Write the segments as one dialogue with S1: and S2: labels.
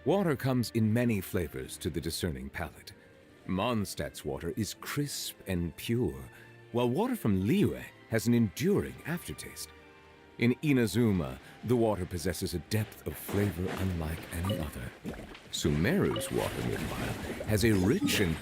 S1: Water comes in many flavors to the discerning palate. Mondstadt's water is crisp and pure, while water from Liyue has an enduring aftertaste. In Inazuma, the water possesses a depth of flavor unlike any other. Sumeru's water, meanwhile, has a rich and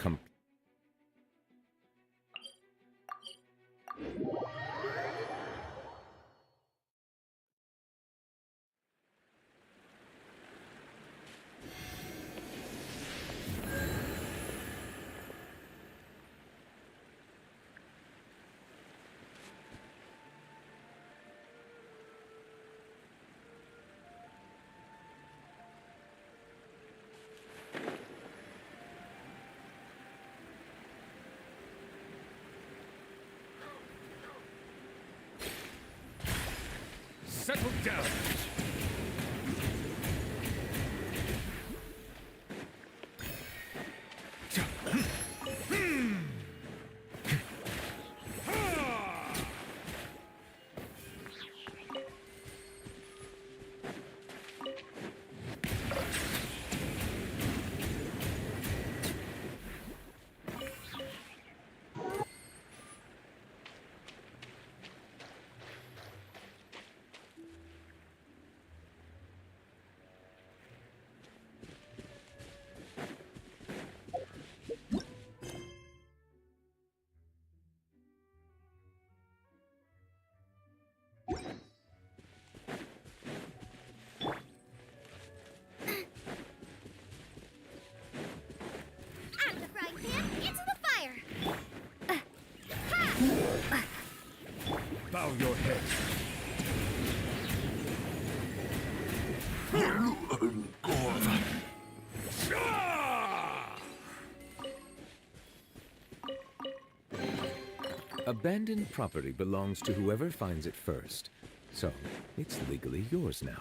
S2: Settle down. Bow your head.
S1: abandoned property belongs to whoever finds it first. So, it's legally yours now.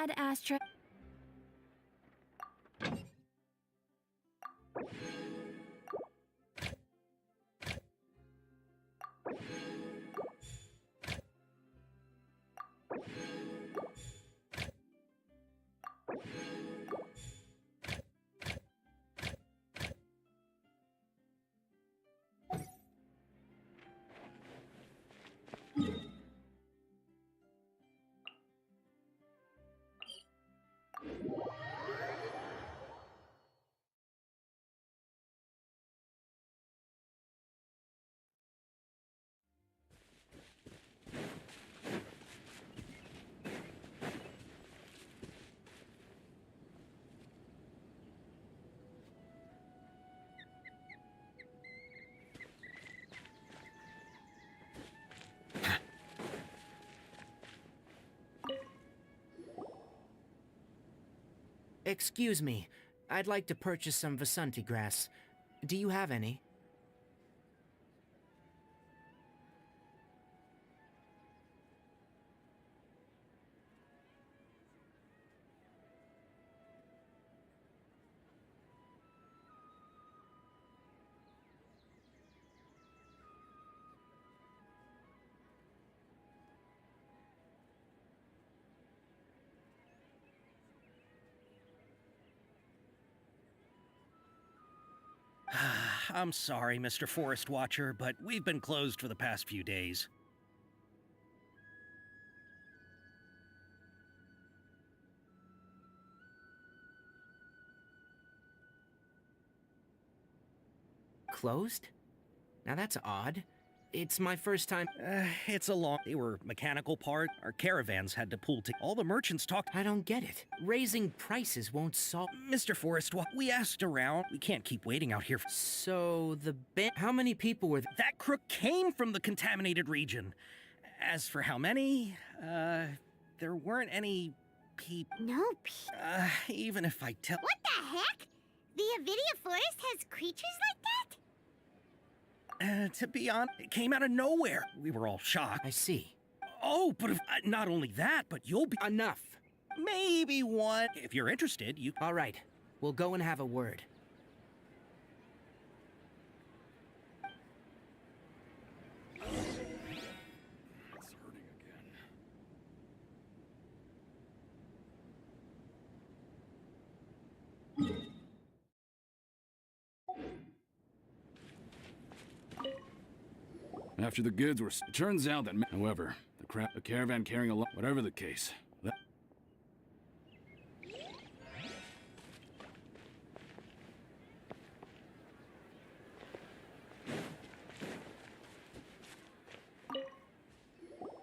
S3: Ad Astra.
S4: Excuse me, I'd like to purchase some Vasanti grass. Do you have any?
S5: I'm sorry, Mr. Forest Watcher, but we've been closed for the past few days.
S4: closed? Now that's odd. It's my first time.
S5: It's a long. They were mechanical part. Our caravans had to pull to. All the merchants talked.
S4: I don't get it. Raising prices won't solve.
S5: Mr. Forrest, we asked around. We can't keep waiting out here.
S4: So how many people were
S5: That crook came from the contaminated region. As for how many, there weren't any people.
S6: No.
S5: Even if I tell.
S6: What the heck? The Avidia Forest has creatures like that?
S5: To be honest, it came out of nowhere. We were all shocked.
S4: I see.
S5: Oh, but not only that, but you'll be.
S4: Enough.
S5: Maybe one. If you're interested, you.
S4: All right. We'll go and have a word.
S2: It's hurting again.
S7: After the goods were... It turns out that... However, the caravan carrying a lot... Whatever the case.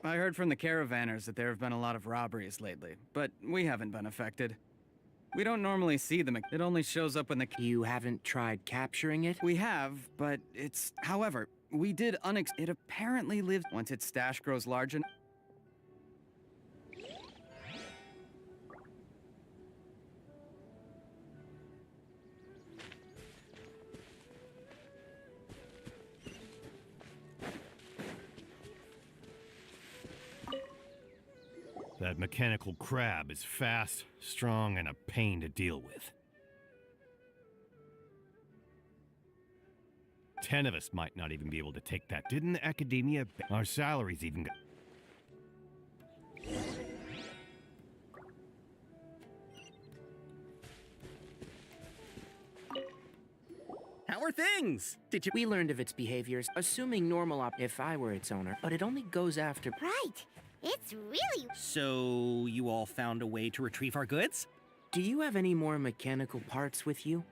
S8: I heard from the caravanners that there have been a lot of robberies lately, but we haven't been affected. We don't normally see them. It only shows up when the...
S4: You haven't tried capturing it?
S8: We have, but it's... However, we did It apparently lives... Once its stash grows large enough...
S2: That mechanical crab is fast, strong, and a pain to deal with. 10 of us might not even be able to take that. Didn't the academia... Our salaries even got...
S5: How are things? Did you...
S4: We learned of its behaviors, assuming normal if I were its owner, but it only goes after...
S6: Right. It's really...
S5: So, you all found a way to retrieve our goods?
S4: Do you have any more mechanical parts with you?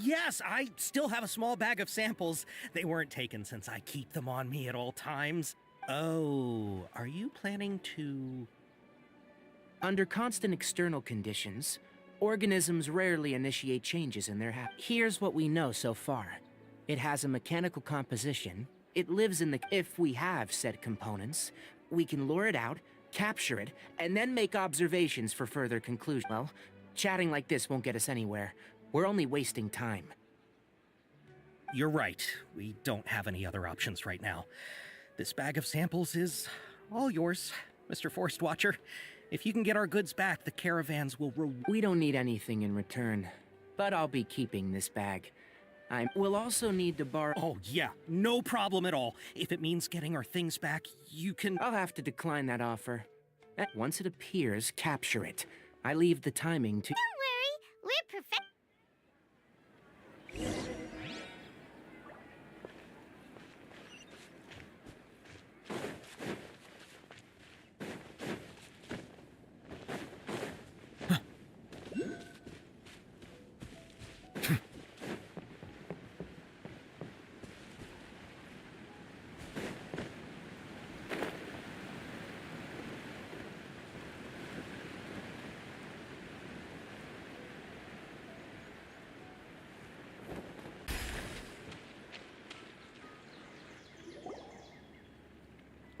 S5: Yes, I still have a small bag of samples. They weren't taken since I keep them on me at all times. Oh, are you planning to...
S4: Under constant external conditions, organisms rarely initiate changes in their Here's what we know so far. It has a mechanical composition. It lives in the... If we have said components, we can lure it out, capture it, and then make observations for further conclusion. Well, chatting like this won't get us anywhere. We're only wasting time.
S5: You're right. We don't have any other options right now. This bag of samples is all yours, Mr. Forest Watcher. If you can get our goods back, the caravans will
S4: We don't need anything in return, but I'll be keeping this bag. We'll also need to borrow...
S5: Oh, yeah. No problem at all. If it means getting our things back, you can...
S4: I'll have to decline that offer. Once it appears, capture it. I leave the timing to...
S6: Don't worry. We're perfect.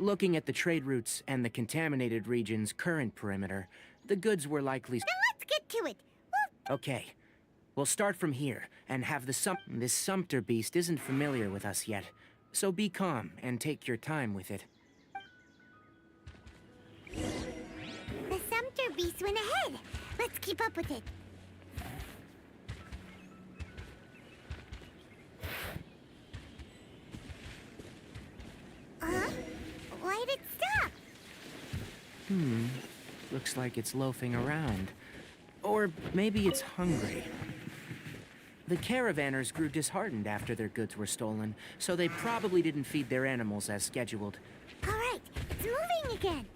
S4: Looking at the trade routes and the contaminated region's current perimeter, the goods were likely...
S6: Then let's get to it.
S4: Okay. We'll start from here, and have This Sumpter beast isn't familiar with us yet, so be calm and take your time with it.
S6: The Sumpter beast went ahead. Let's keep up with it. Huh? Why did it stop?
S4: Looks like it's loafing around. Or maybe it's hungry. The caravanners grew disheartened after their goods were stolen, so they probably didn't feed their animals as scheduled.
S6: All right, it's moving again.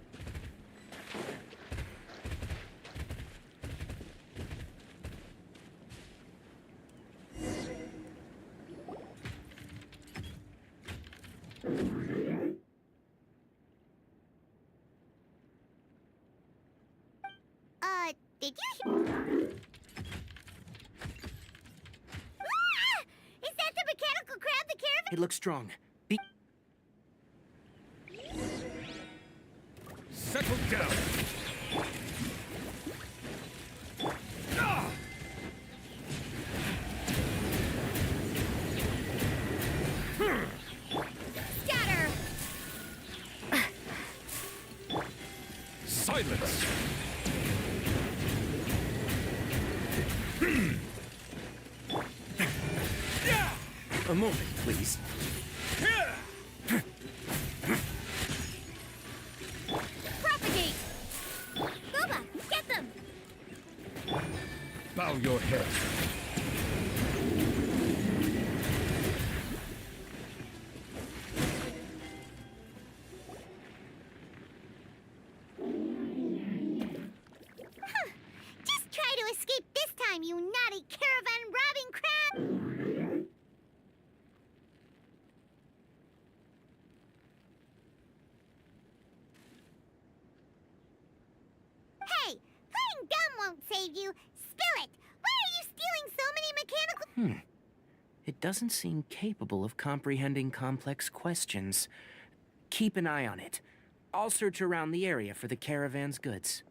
S6: Did you? Ah! Is that the mechanical crab the caravan?
S4: It looks strong.
S1: Settle down!
S3: Scatter!
S1: Silence!
S4: A moment, please.
S3: Propagate! Booba, get them!
S1: Bow your head.
S6: Just try to escape this time, you naughty caravan robbing crab! Hey, playing dumb won't save you. Spill it! Why are you stealing so many mechanical...
S4: It doesn't seem capable of comprehending complex questions. Keep an eye on it. I'll search around the area for the caravan's goods.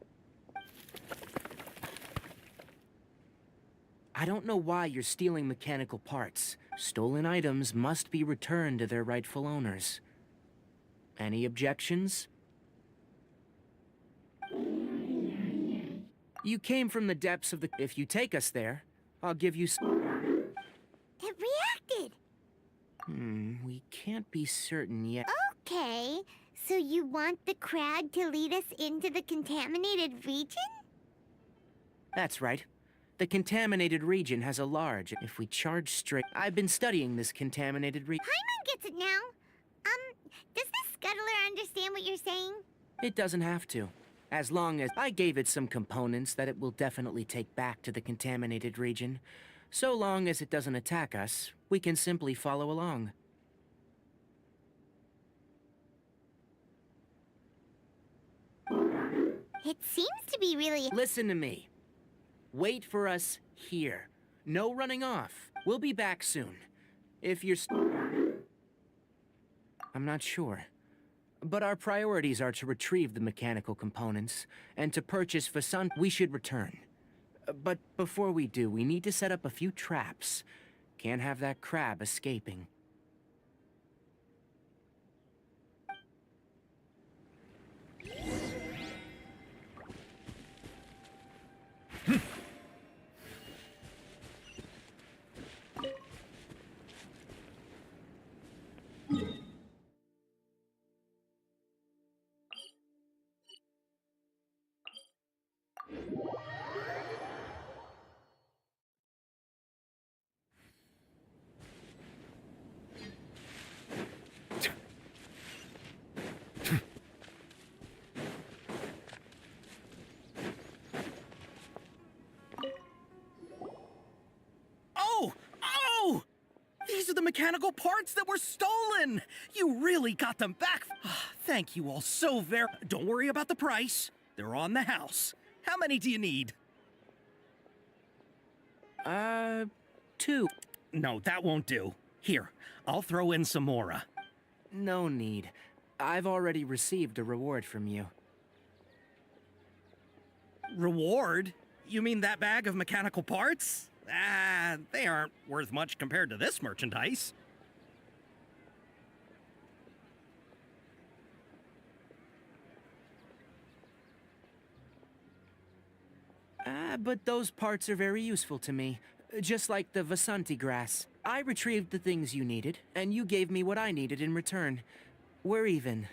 S4: I don't know why you're stealing mechanical parts. Stolen items must be returned to their rightful owners. Any objections? You came from the depths of the... If you take us there, I'll give you...
S6: It reacted!
S4: We can't be certain yet.
S6: Okay, so you want the crab to lead us into the contaminated region?
S4: That's right. The contaminated region has a large... If we charge straight... I've been studying this contaminated region.
S6: Paimon gets it now. Does the scuttler understand what you're saying?
S4: It doesn't have to. As long as I gave it some components that it will definitely take back to the contaminated region. So long as it doesn't attack us, we can simply follow along.
S6: It seems to be really...
S4: Listen to me. Wait for us here. No running off. We'll be back soon. If you're... I'm not sure. But our priorities are to retrieve the mechanical components, and to purchase Vasant. We should return. But before we do, we need to set up a few traps. Can't have that crab escaping.
S5: Oh! These are the mechanical parts that were stolen! You really got them back! Thank you all so very... Don't worry about the price. They're on the house. How many do you need?
S4: 2.
S5: No, that won't do. Here, I'll throw in some more.
S4: No need. I've already received a reward from you.
S5: Reward? You mean that bag of mechanical parts? They aren't worth much compared to this merchandise.
S4: But those parts are very useful to me. Just like the Vasanti grass. I retrieved the things you needed, and you gave me what I needed in return. We're even.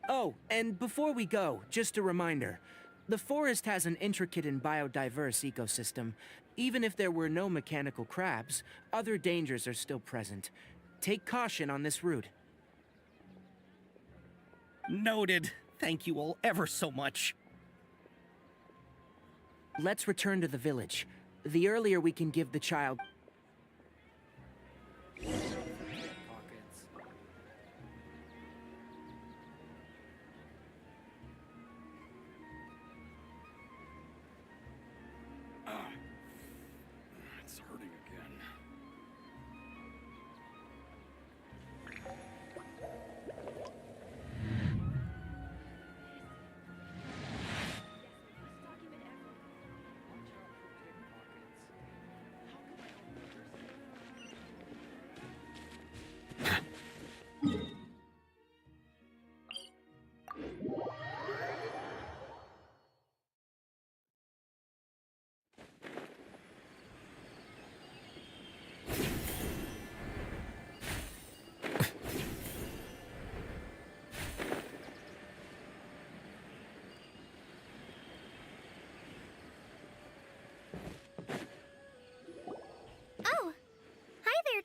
S4: Oh, and before we go, just a reminder. The forest has an intricate and biodiverse ecosystem. Even if there were no mechanical crabs, other dangers are still present. Take caution on this route.
S5: Noted. Thank you all ever so much.
S4: Let's return to the village. The earlier we can give the child...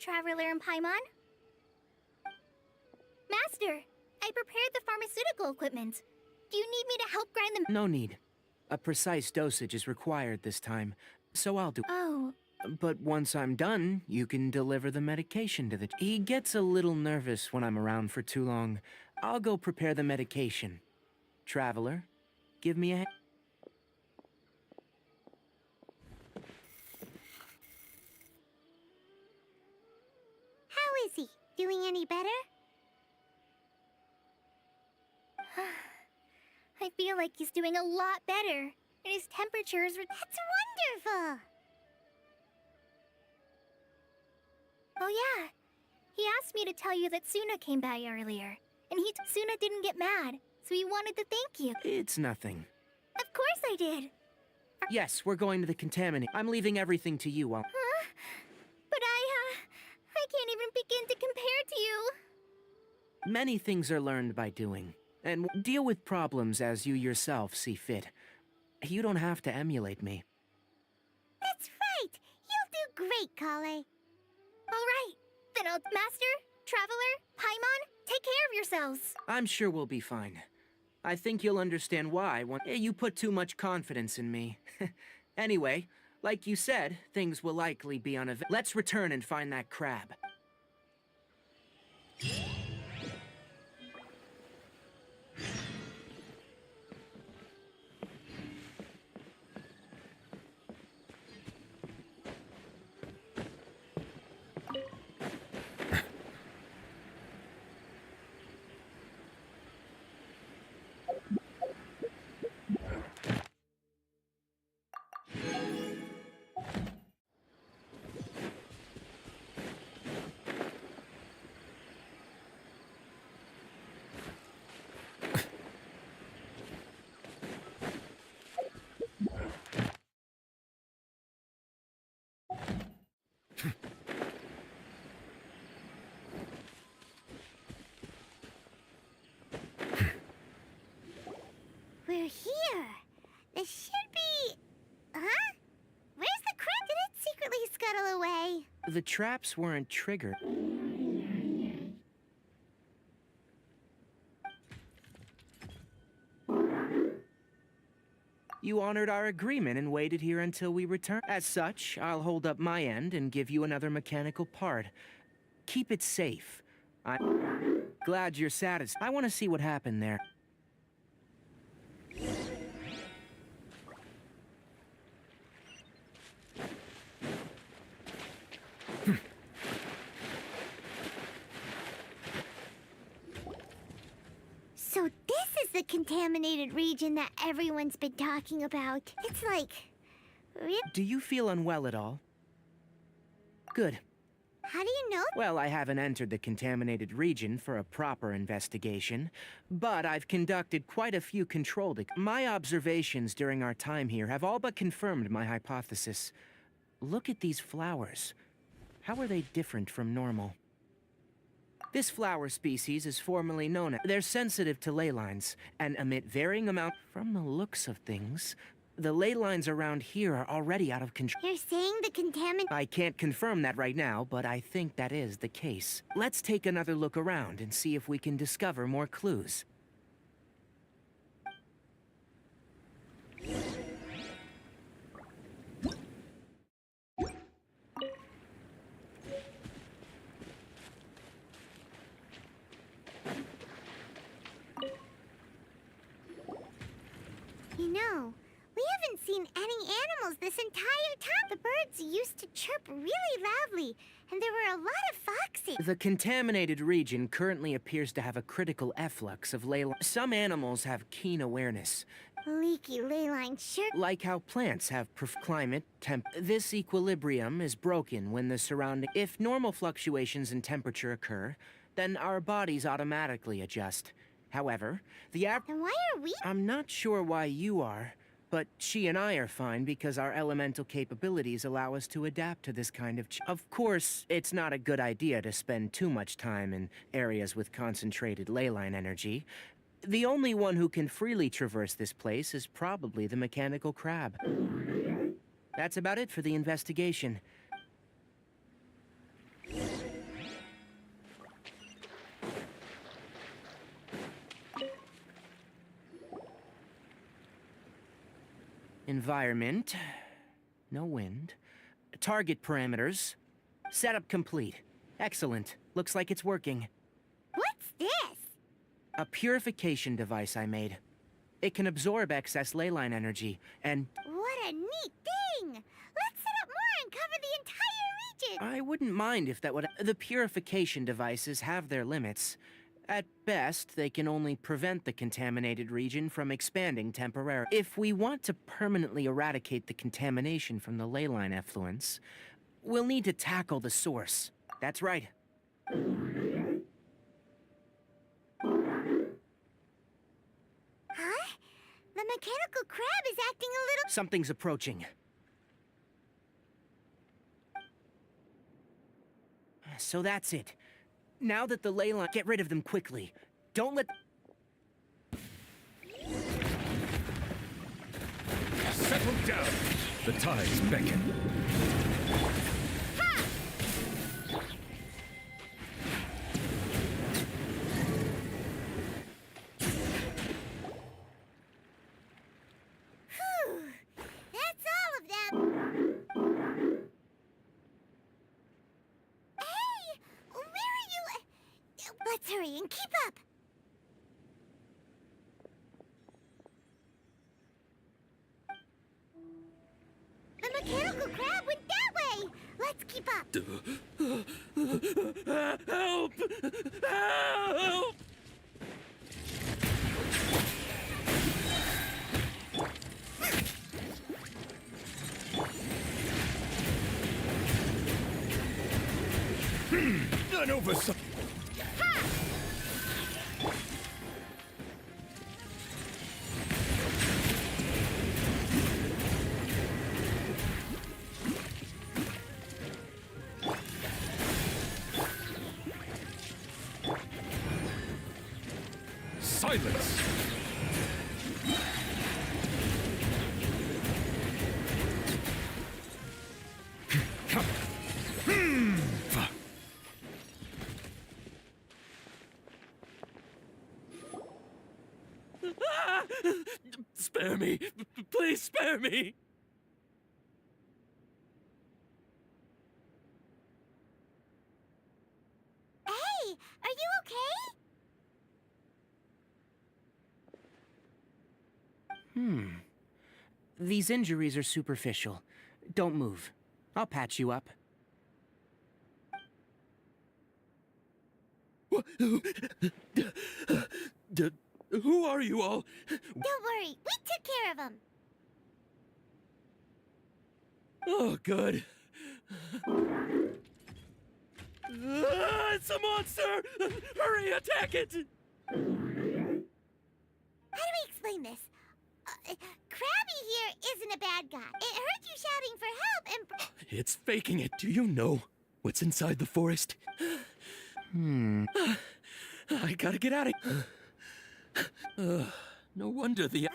S3: Traveler and Paimon? Master, I prepared the pharmaceutical equipment. Do you need me to help grind them?
S4: No need. A precise dosage is required this time, so I'll do.
S3: Oh,
S4: But once I'm done, you can deliver the medication to the... He gets a little nervous when I'm around for too long. I'll go prepare the medication. Traveler, give me a...
S6: How is he? Doing any better?
S3: I feel like he's doing a lot better. And his temperature is...
S6: That's wonderful!
S3: Oh yeah. He asked me to tell you that Suna came by earlier. And Suna didn't get mad, so he wanted to thank you.
S4: It's nothing.
S3: Of course I did.
S4: Yes, we're going to the contaminate. I'm leaving everything to you.
S3: Huh? But I can't even begin to compare to you.
S4: Many things are learned by doing. And deal with problems as you yourself see fit. You don't have to emulate me.
S6: That's right! You'll do great, Kale.
S3: All right. Then I'll... Master, Traveler, Paimon, take care of yourselves.
S4: I'm sure we'll be fine. I think you'll understand why when you put too much confidence in me. Anyway, like you said, things will likely be on a... Let's return and find that crab.
S6: We're here. This should be... Huh? Where's the crab? Did it secretly scuttle away?
S4: The traps weren't triggered. You honored our agreement and waited here until we return. As such, I'll hold up my end and give you another mechanical part. Keep it safe. I'm glad you're satisfied. I want to see what happened there.
S6: So this is the contaminated region that everyone's been talking about. It's like...
S4: Do you feel unwell at all? Good.
S6: How do you know?
S4: Well, I haven't entered the contaminated region for a proper investigation, but I've conducted quite a few controlled... My observations during our time here have all but confirmed my hypothesis. Look at these flowers. How are they different from normal? This flower species is formally known as... They're sensitive to ley lines and emit varying amounts... From the looks of things, the ley lines around here are already out of control.
S6: You're saying the
S4: I can't confirm that right now, but I think that is the case. Let's take another look around and see if we can discover more clues.
S6: You know, we haven't seen any animals this entire time. The birds used to chirp really loudly, and there were a lot of foxes.
S4: The contaminated region currently appears to have a critical efflux of ley lines. Some animals have keen awareness,
S6: Leaky ley line sure...
S4: like how plants have climate, temp... This equilibrium is broken when the surrounding... If normal fluctuations in temperature occur, then our bodies automatically adjust. However, the
S6: Then why are we...
S4: I'm not sure why you are, but she and I are fine because our elemental capabilities allow us to adapt to this kind of... Of course, it's not a good idea to spend too much time in areas with concentrated ley line energy. The only one who can freely traverse this place is probably the mechanical crab. That's about it for the investigation. Environment. No wind. Target parameters. Setup complete. Excellent. Looks like it's working.
S6: What's this?
S4: A purification device I made. It can absorb excess leyline energy, and
S6: What a neat thing! Let's set up more and cover the entire region!
S4: I wouldn't mind if that would... The purification devices have their limits. At best, they can only prevent the contaminated region from expanding temporarily. If we want to permanently eradicate the contamination from the leyline effluence, we'll need to tackle the source. That's right.
S6: Huh? The mechanical crab is acting a little...
S4: Something's approaching. So that's it. Now that the leyline... Get rid of them quickly. Don't let...
S1: Settle down. The tides beckon.
S6: Phew! That's all of them! Hey! Where are you? Let's hurry and keep up! The mechanical crab went that way! Let's keep up!
S7: Help! Help!
S1: An oversight. Silence!
S7: Spare me! Please spare me!
S6: Hey! Are you okay?
S4: These injuries are superficial. Don't move. I'll patch you up.
S7: Who are you all?
S6: Don't worry, we took care of him.
S7: Oh, good. It's a monster! Hurry, attack it!
S6: How do we explain this? Krabby here isn't a bad guy. It heard you shouting for help and...
S7: It's faking it. Do you know what's inside the forest? I gotta get out of... no wonder the...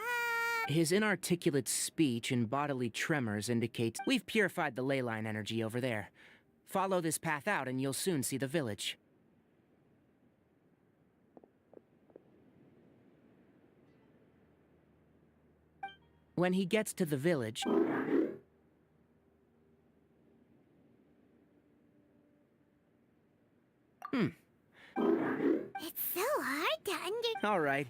S4: His inarticulate speech and bodily tremors indicates we've purified the leyline energy over there. Follow this path out and you'll soon see the village. When he gets to the village...
S6: It's so hard to
S4: All right.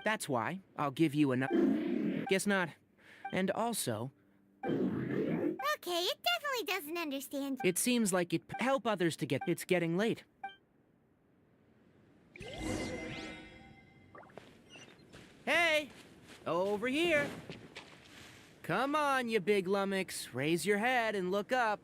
S4: That's why I'll give you enough... Guess not. And also...
S6: Okay, it definitely doesn't understand.
S4: It seems like it help others to get... It's getting late. Hey! Over here! Come on, you big lummox. Raise your head and look up.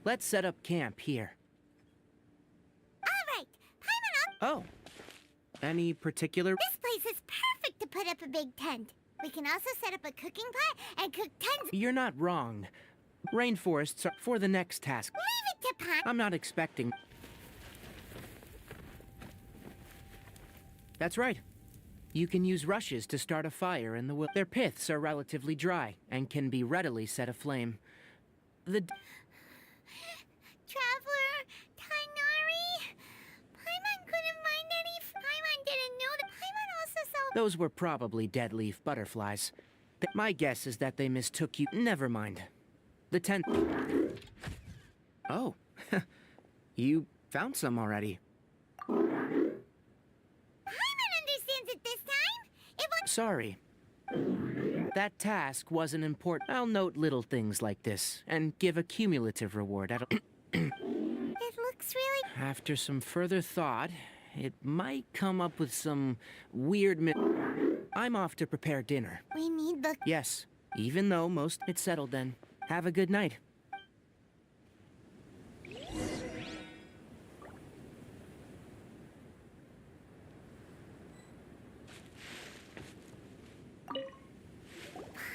S4: Let's set up camp here.
S6: All right, Paimon,
S4: Oh. Any particular...
S6: this place is perfect to put up a big tent. We can also set up a cooking pot and cook tons...
S4: You're not wrong. Rainforests are for the next task.
S6: Leave it to Paimon.
S4: I'm not expecting... That's right. You can use rushes to start a fire in the wood. Their piths are relatively dry and can be readily set aflame. The
S6: Traveler, Tainari? Paimon couldn't find any. Paimon didn't know that. Paimon also saw.
S4: Those were probably dead leaf butterflies. My guess is that they mistook you. Never mind. The 10th. Oh, you found some already.
S6: Paimon understands it this time. It was.
S4: Sorry. That task wasn't important. I'll note little things like this and give a cumulative reward.
S6: It looks really.
S4: After some further thought, it might come up with some weird I'm off to prepare dinner.
S6: We need the.
S4: Yes, even though most it's settled then. Have a good night.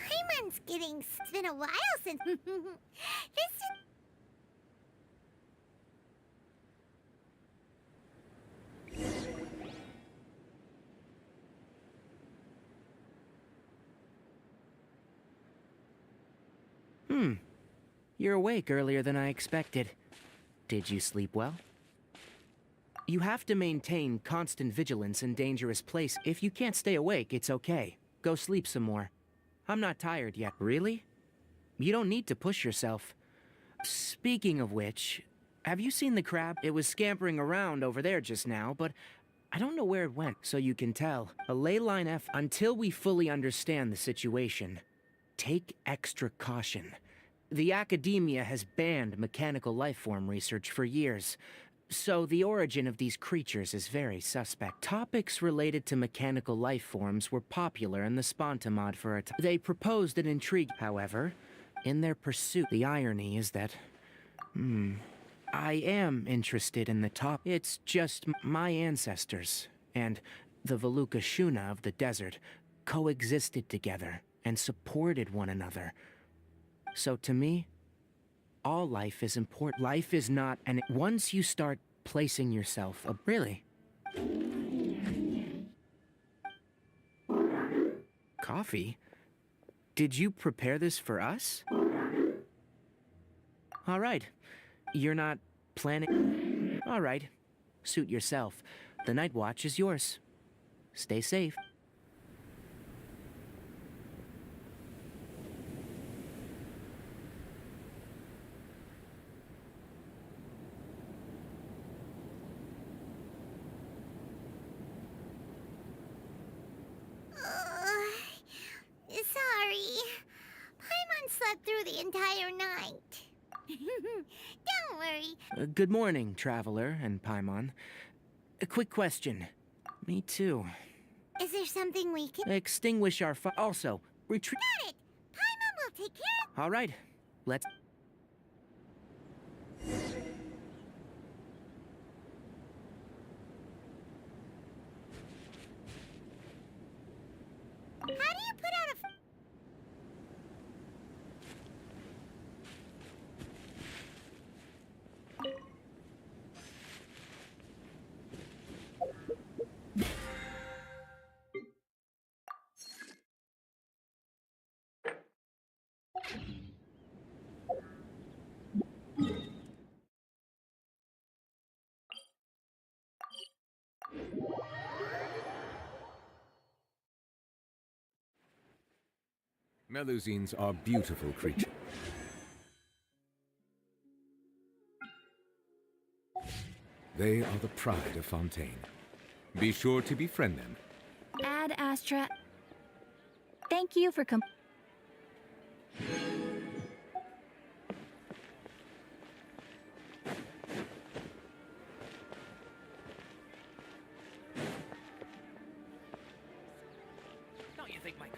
S6: Paimon's getting. It's been a while since. This is.
S4: You're awake earlier than I expected. Did you sleep well? You have to maintain constant vigilance in dangerous places. If you can't stay awake, it's okay. Go sleep some more. I'm not tired yet. Really? You don't need to push yourself. Speaking of which, have you seen the crab? It was scampering around over there just now, but I don't know where it went, so you can tell. A ley line F. Until we fully understand the situation, take extra caution. The academia has banned mechanical lifeform research for years, so the origin of these creatures is very suspect. Topics related to mechanical lifeforms were popular in the Spontamod for a time. They proposed an intrigue, however, in their pursuit. The irony is that, I am interested in the top. It's just my ancestors and the Veluca Shuna of the desert coexisted together and supported one another. So to me, all life is important. Life is not, and once you start placing yourself, really? Coffee? Did you prepare this for us? All right. You're not planning? All right. Suit yourself. The night watch is yours. Stay safe.
S6: Sorry. Paimon slept through the entire night. Don't worry.
S4: Good morning, Traveler and Paimon. A quick question. Me too.
S6: Is there something we can...
S4: Extinguish our Also, retreat.
S6: Got it! Paimon will take care of...
S4: All right. Let's...
S6: How do you put out a...
S1: Melusines are beautiful creatures. They are the pride of Fontaine. Be sure to befriend them.
S3: Ad Astra. Thank you for
S4: Don't you think my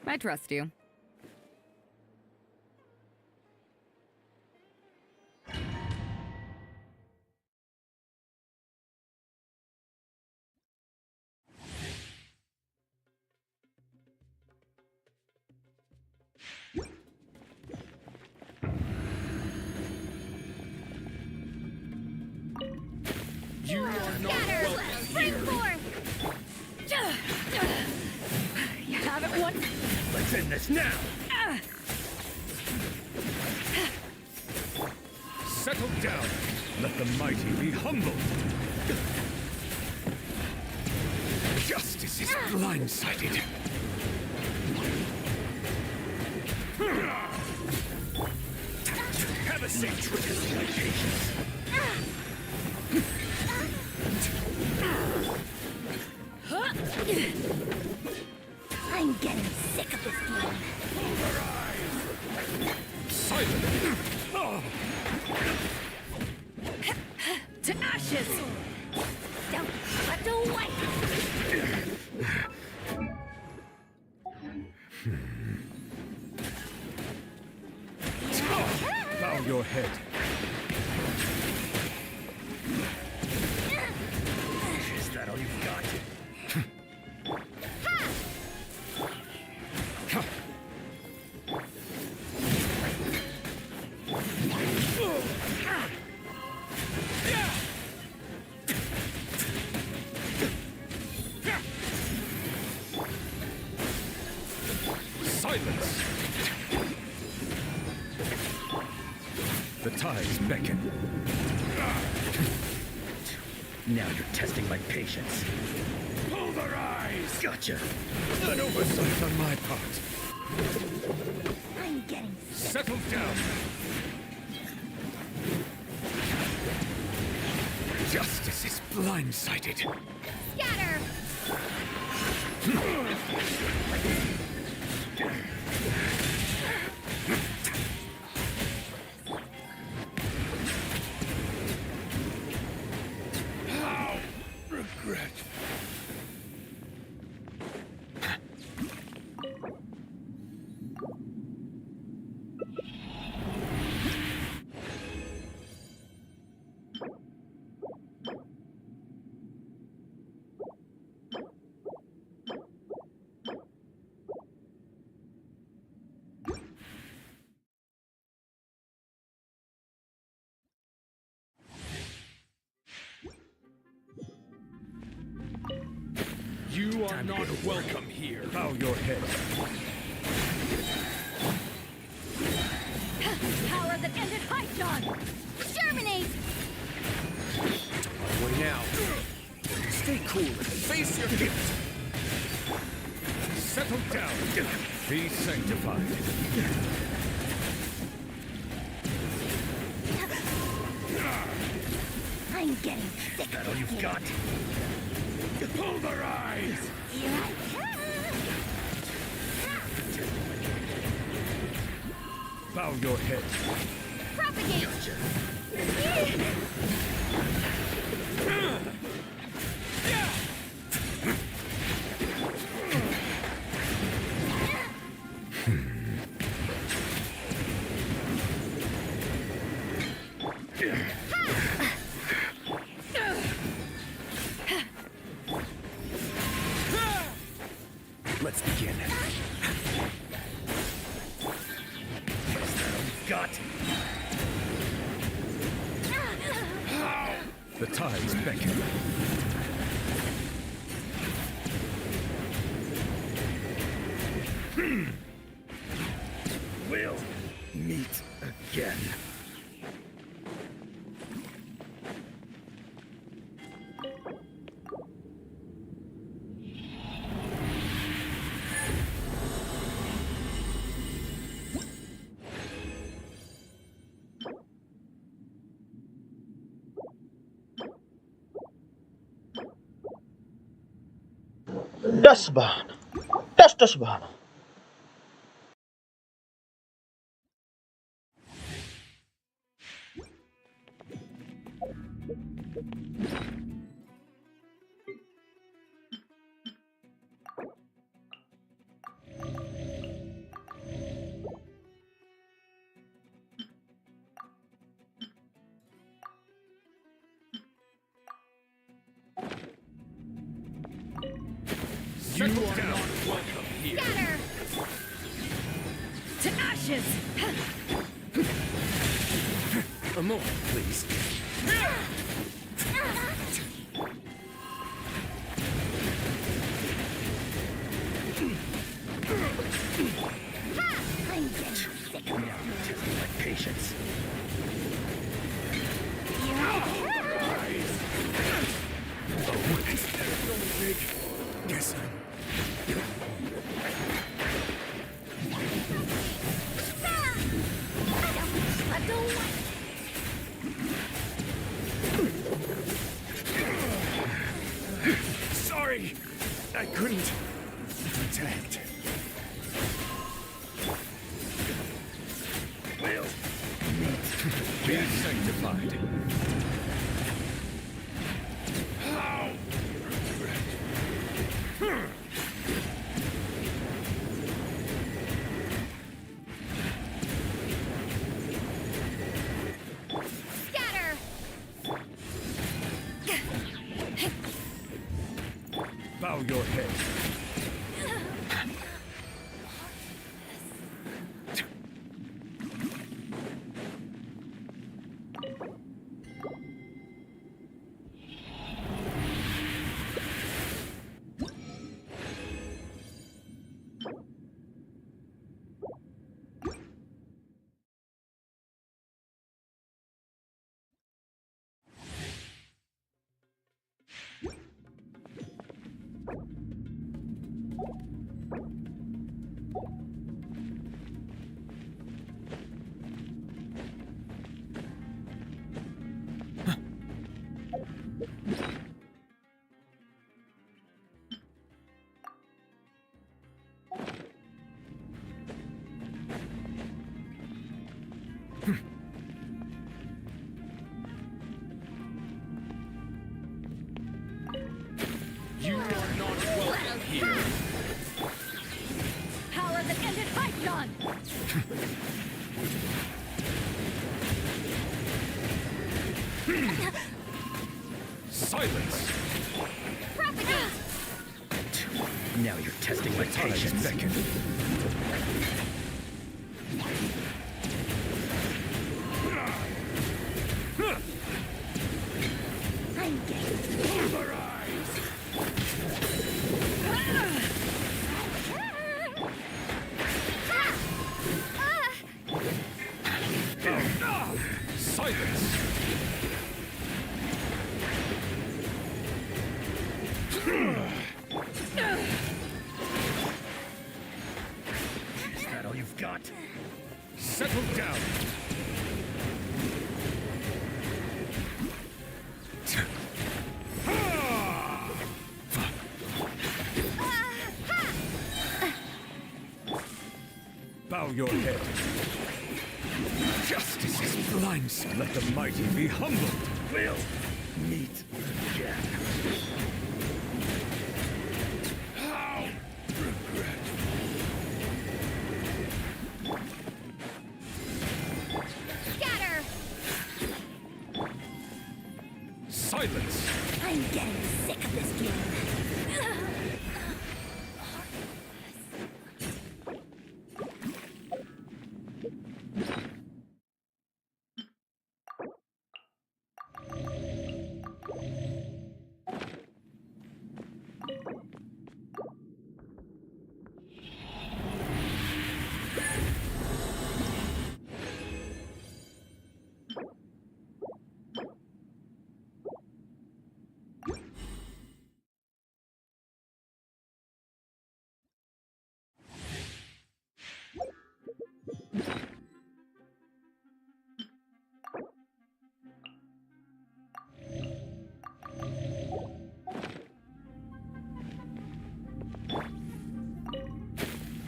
S9: I trust you.
S7: You are not
S3: Scatter!
S7: welcome
S3: Bring
S7: here.
S3: forth!
S9: You have it once.
S2: Let's end this now! Settle down. Let the mighty be humble.
S1: Justice is blindsided.
S2: Have a seat. Test my patience.
S3: I'm getting sick of this game.
S2: Silent.
S9: To ashes!
S3: Don't swept away!
S2: Bow your head. Is that all you've got? Silence! The tides beckon. Now you're testing my patience. Pull their eyes! Gotcha! An oversight on my part.
S3: I'm getting sick.
S2: Settle down!
S1: Justice is blindsided.
S3: Scatter!
S2: How regret. You are not welcome here. Bow your head.
S9: Power that ended Hyjon!
S3: Germinate!
S2: Way now. Stay cool and face your guilt. Settle down. Be sanctified.
S3: I'm getting sick
S2: That
S3: of
S2: all
S3: this
S2: you've
S3: game.
S2: got? Pull their eyes!
S3: Here I come!
S2: Bow your head.
S3: Propagate!
S2: Let's begin. Is that all you've got? The tides beckon. We'll meet again.
S10: Dasbahn. Dasbahn.
S7: You are not welcome here.
S3: Scatter!
S9: To ashes!
S2: A moment, please.
S3: I'm getting sick of
S2: Now you're testing my patience.
S7: Guess
S3: I don't want...
S7: sorry! I couldn't protect.
S2: Well, be sanctified.
S3: Scatter!
S7: Bow your head. You are not welcome here.
S9: Power that ended Hypeon!
S7: Silence!
S3: Propagate!
S2: Now you're testing my patience.
S7: Beckon.
S3: I'm getting...
S7: Pulverize! Silence!
S2: Is that all you've got?
S7: Settle down! Bow your head. Justice is blind. Let the mighty be humbled.
S2: We'll meet again.
S7: How regret.
S3: Scatter!
S7: Silence!
S3: I'm getting sick of this game.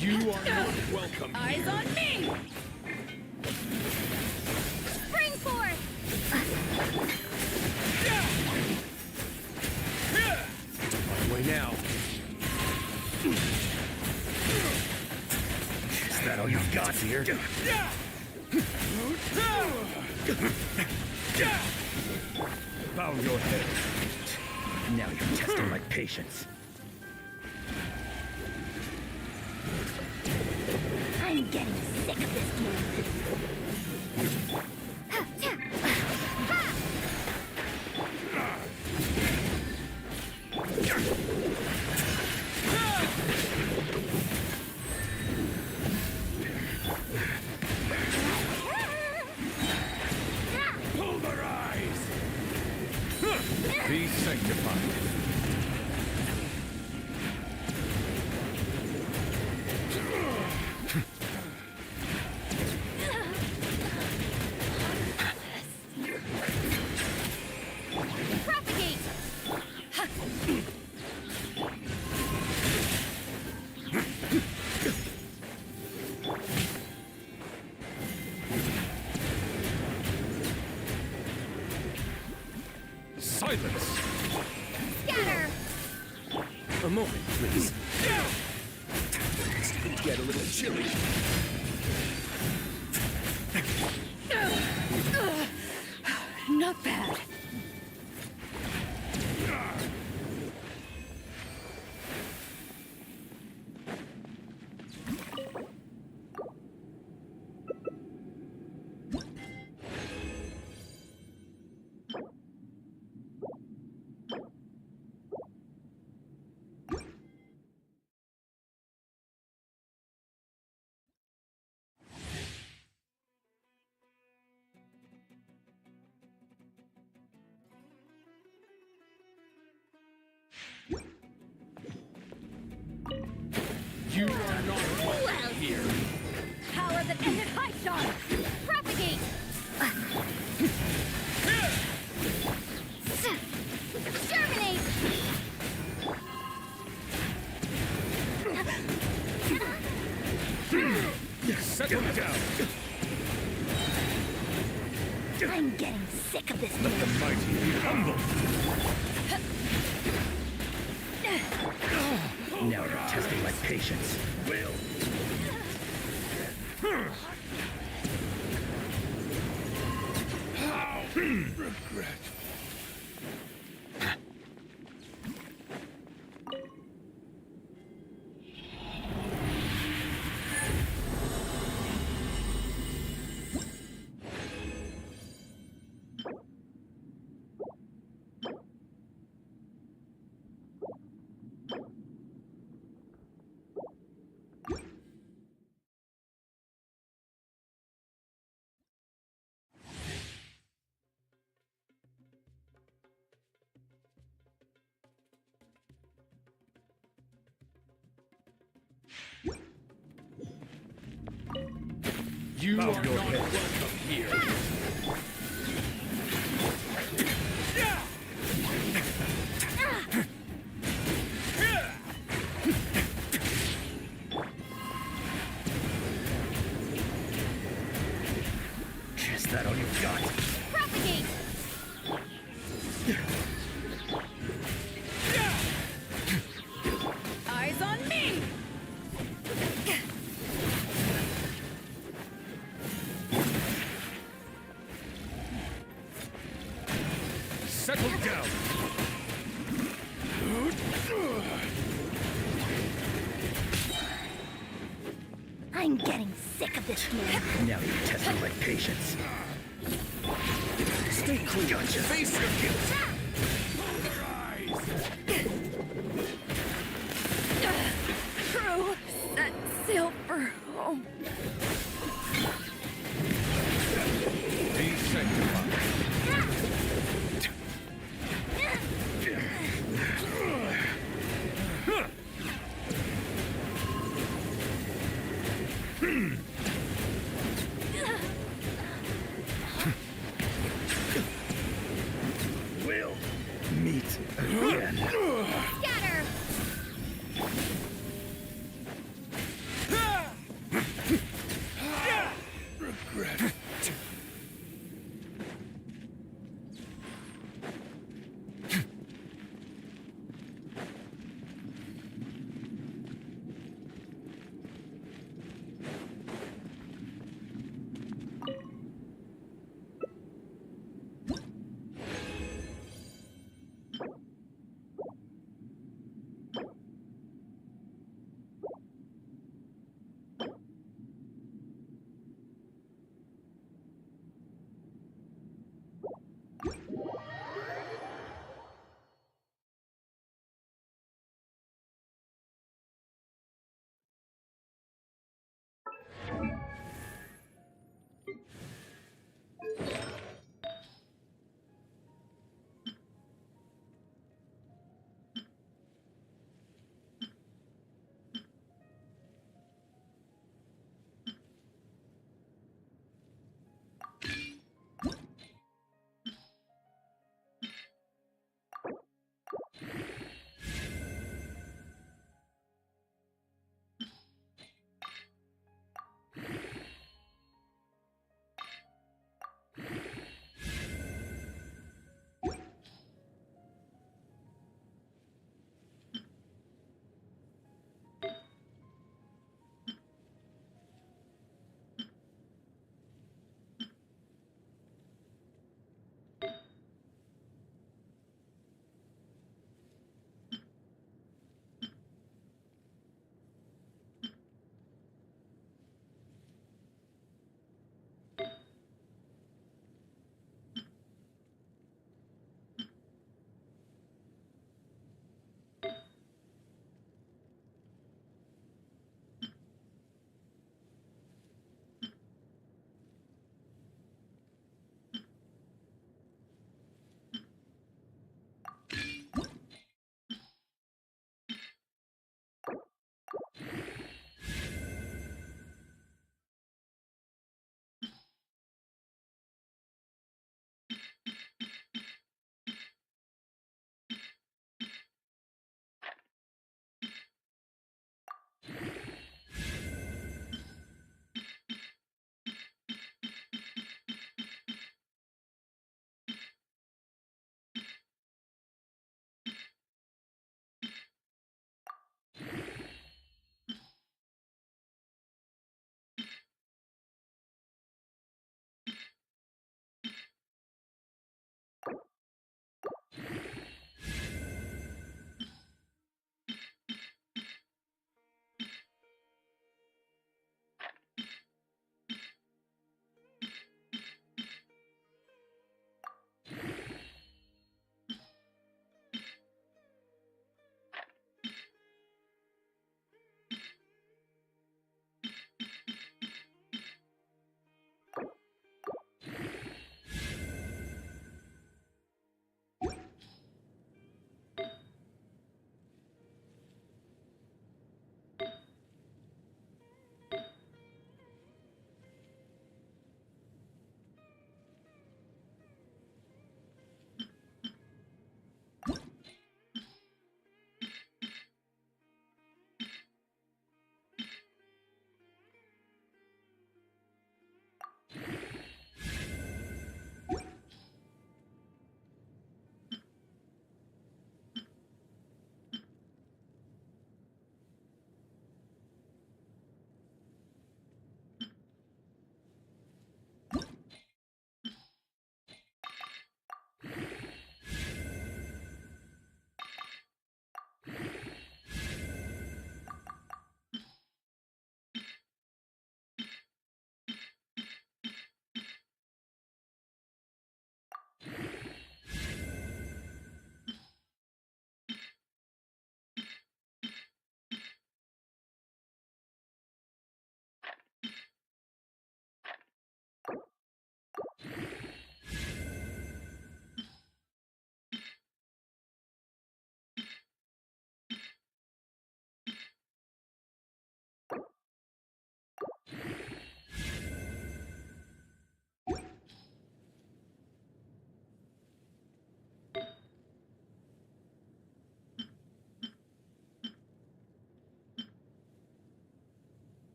S7: You are not welcome.
S9: Eyes on me!
S3: Spring forth!
S7: My way now.
S2: Is that all you've got here?
S7: Bow your head.
S2: Now you're testing my patience.
S9: I'm getting sick of this game.
S7: Pulverize!
S1: Be sanctified.
S9: Propagate!
S1: Silence!
S3: Scatter!
S1: A moment, please. It's going to get a little chilly.
S9: Not bad.
S7: You are not welcome here.
S9: Power that ended Hyption! Propagate! Germinate!
S1: Settle down.
S9: I'm getting sick of this
S1: Let the
S9: game.
S1: mighty be humble.
S2: Now you're testing my patience.
S7: Will.
S1: Regret.
S7: You are not welcome here.
S2: Is that all you've got?
S9: Propagate! Eyes on me!
S1: Settle down.
S9: I'm getting sick of this game.
S2: Now you're testing my patience. Stay clear. Gotcha.
S1: Face your guilt.
S9: True. Set sail for home.
S1: Be sanctified.
S2: We'll meet again.
S3: Scatter!
S1: Regret.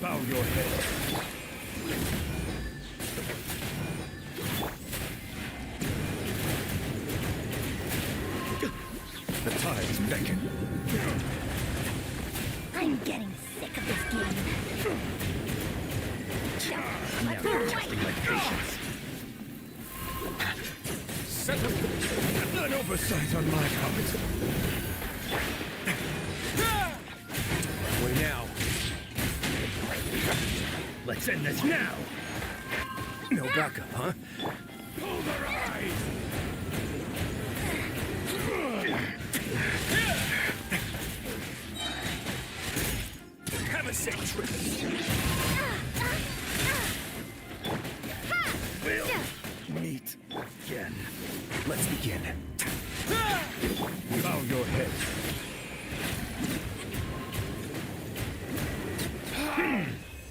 S2: Bow your head. The tides beckon.
S9: I'm getting sick of this game.
S2: Now you're testing my patience.
S1: Settle.
S2: An oversight on my part.
S1: Way now.
S2: Let's end this now.
S1: No backup, huh?
S2: Pull their eyes. Have a safe trip. We'll meet again.
S1: Let's begin.
S2: Bow your head.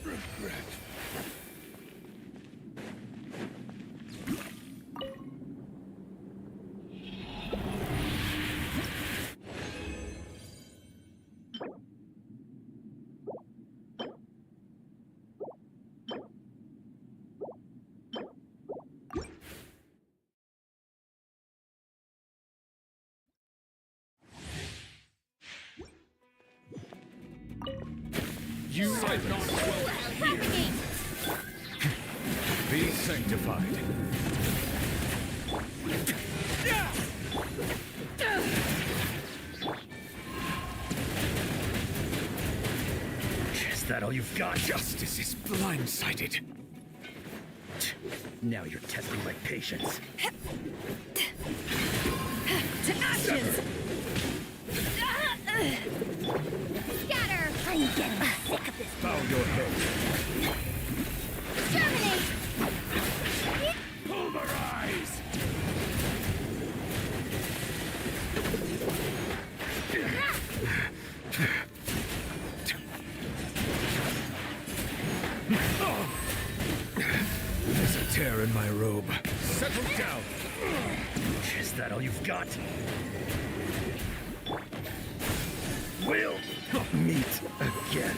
S2: Regret.
S1: You are not welcome here. Be sanctified.
S2: Is that all you've got?
S1: Justice is blindsided.
S2: Now you're testing my patience.
S9: To ashes!
S3: Scatter!
S9: I'm getting sick of this
S2: Bow your head.
S3: Terminate!
S2: Pull their eyes.
S1: There's a tear in my robe.
S2: Settle down. Is that all you've got? We'll meet again.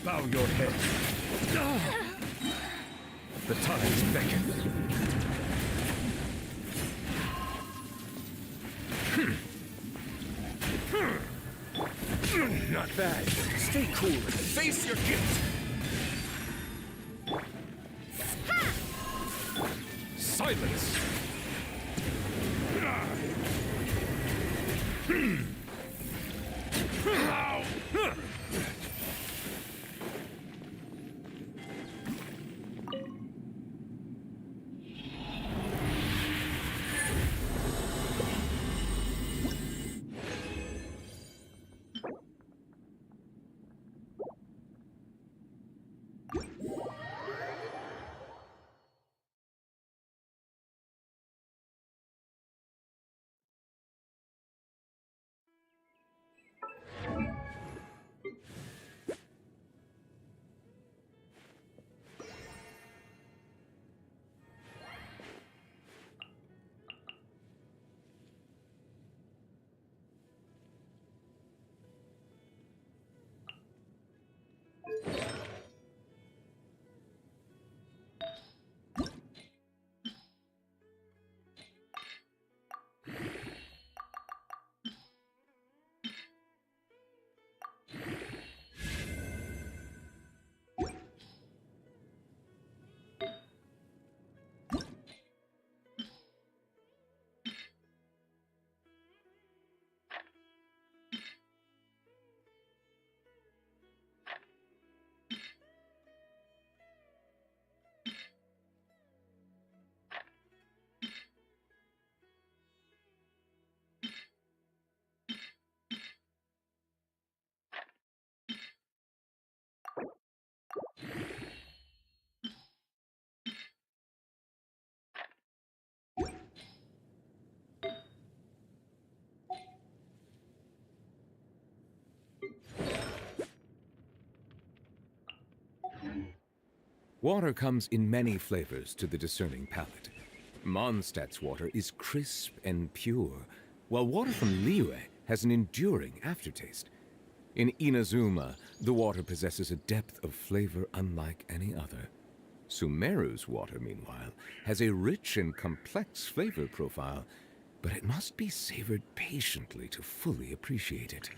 S2: Bow your head.
S1: The tides beckon. Not bad. Stay cool and face your guilt. Silence. Water comes in many flavors to the discerning palate. Mondstadt's water is crisp and pure, while water from Liyue has an enduring aftertaste. In Inazuma, the water possesses a depth of flavor unlike any other. Sumeru's water, meanwhile, has a rich and complex flavor profile, but it must be savored patiently to fully appreciate it.